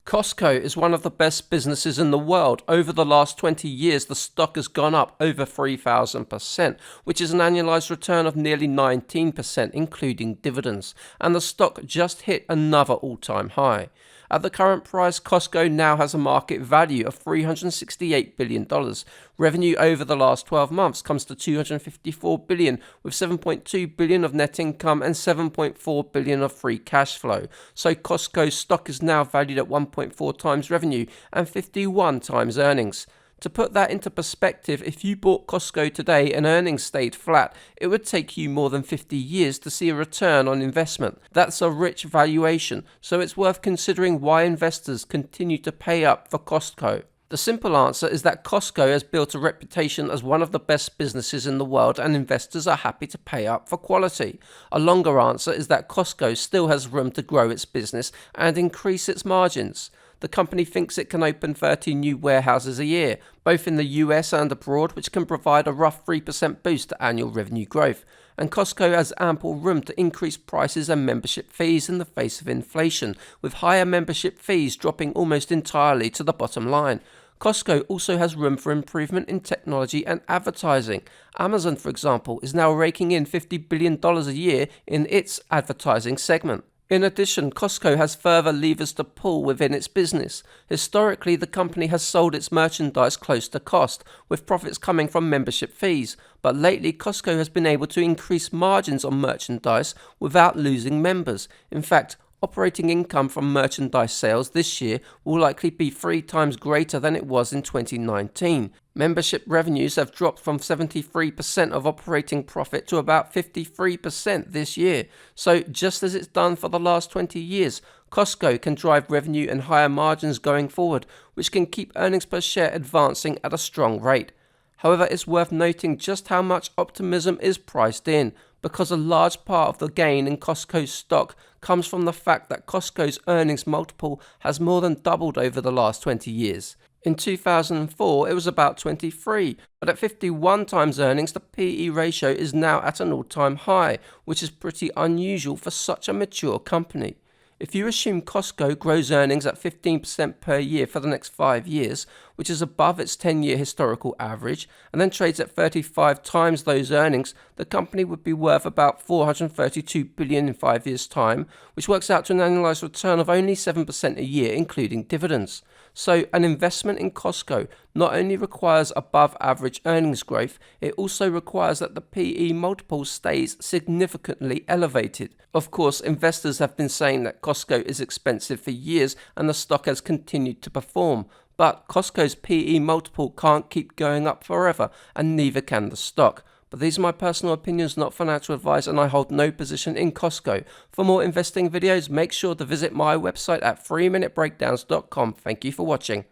Costco is one of the best businesses in the world. Over the last 20 years, the stock has gone up over 3,000%, which is an annualized return of nearly 19%, including dividends. And the stock just hit another all-time high. At the current price, Costco now has a market value of $368 billion. Revenue over the last 12 months comes to $254 billion, with $7.2 billion of net income and $7.4 billion of free cash flow. So Costco's stock is now valued at 1.4 times revenue and 51 times earnings. To put that into perspective, if you bought Costco today and earnings stayed flat, it would take you more than 50 years to see a return on investment. That's a rich valuation, so it's worth considering why investors continue to pay up for Costco. The simple answer is that Costco has built a reputation as one of the best businesses in the world, and investors are happy to pay up for quality. A longer answer is that Costco still has room to grow its business and increase its margins. The company thinks it can open 30 new warehouses a year, both in the US and abroad, which can provide a rough 3% boost to annual revenue growth. And Costco has ample room to increase prices and membership fees in the face of inflation, with higher membership fees dropping almost entirely to the bottom line. Costco also has room for improvement in technology and advertising. Amazon, for example, is now raking in $50 billion a year in its advertising segment. In addition, Costco has further levers to pull within its business. Historically, the company has sold its merchandise close to cost, with profits coming from membership fees. But lately, Costco has been able to increase margins on merchandise without losing members. In fact, operating income from merchandise sales this year will likely be 3 times greater than it was in 2019. Membership revenues have dropped from 73% of operating profit to about 53% this year. So just as it's done for the last 20 years, Costco can drive revenue and higher margins going forward, which can keep earnings per share advancing at a strong rate. However, it's worth noting just how much optimism is priced in, because a large part of the gain in Costco's stock comes from the fact that Costco's earnings multiple has more than doubled over the last 20 years. In 2004, it was about 23, but at 51 times earnings, the PE ratio is now at an all-time high, which is pretty unusual for such a mature company. If you assume Costco grows earnings at 15% per year for the next 5 years, which is above its 10-year historical average, and then trades at 35 times those earnings, the company would be worth about $432 billion in 5 years' time, which works out to an annualized return of only 7% a year, including dividends. So an investment in Costco not only requires above average earnings growth, it also requires that the PE multiple stays significantly elevated. Of course, investors have been saying that Costco is expensive for years and the stock has continued to perform. But Costco's PE multiple can't keep going up forever, and neither can the stock. But these are my personal opinions, not financial advice, and I hold no position in Costco. For more investing videos, make sure to visit my website at 3minutebreakdowns.com. Thank you for watching.